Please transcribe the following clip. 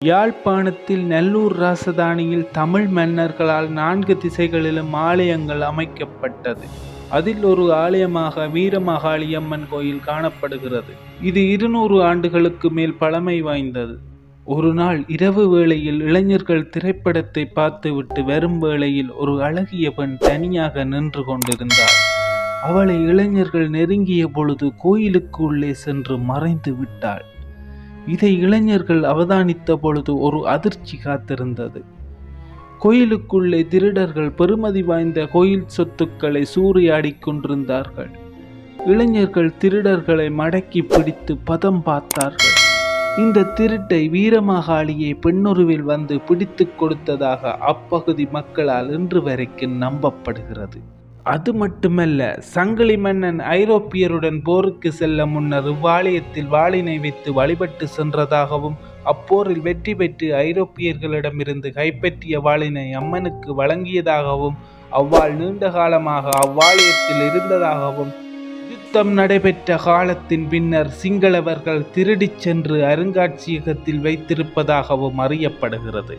யாழ்ப்பாணத்தில் நல்லூர் ராசதானியில் தமிழ் மன்னர்களால் 4 திசைகளிலும் ஆலயங்கள் அமைக்கப்பட்டது. அதில் ஒரு ஆலயமாக வீரமாகாளியம்மன் கோயில் காணப்படுகிறது. இது 200 ஆண்டுகளுக்கு மேல் பழமை வாய்ந்தது. ஒரு நாள் இரவு வேளையில் இளைஞர்கள் திரைப்படத்தை பார்த்துவிட்டு வரும் வேளையில் ஒரு அழகிய பெண் தனியாக நின்று கொண்டிருந்தாள். அவளை இளைஞர்கள் நெருங்கிய பொழுது கோயிலுக்கு உள்ளே சென்று மறைந்து விட்டாள். இதை இளைஞர்கள் அவதானித்த பொழுது ஒரு அதிர்ச்சி காத்திருந்தது. கோயிலுக்குள்ளே திருடர்கள் பெறுமதி வாய்ந்த கோயில் சொத்துக்களை சூறையாடிக் கொண்டிருந்தார்கள். இளைஞர்கள் திருடர்களை மடக்கி பிடித்து பதம் பார்த்தார்கள். இந்த திருட்டை வீரமாகாளியை பெண்ணுருவில் வந்து பிடித்து கொடுத்ததாக அப்பகுதி மக்களால் இன்று வரைக்கும் நம்பப்படுகிறது. அது மட்டுமல்ல, சங்கிலி மன்னன் ஐரோப்பியருடன் போருக்கு செல்ல முன்னர் இவ்வாலயத்தில் வாளினை வைத்து வழிபட்டு சென்றதாகவும், அப்போரில் வெற்றி பெற்று ஐரோப்பியர்களிடமிருந்து கைப்பற்றிய வாளினை அம்மனுக்கு வழங்கியதாகவும், அவ்வாள் நீண்ட காலமாக அவ்வாலயத்தில் இருந்ததாகவும், யுத்தம் நடைபெற்ற காலத்தின் பின்னர் சிங்களவர்கள் திருடிச் சென்று அருங்காட்சியகத்தில் வைத்திருப்பதாகவும் அறியப்படுகிறது.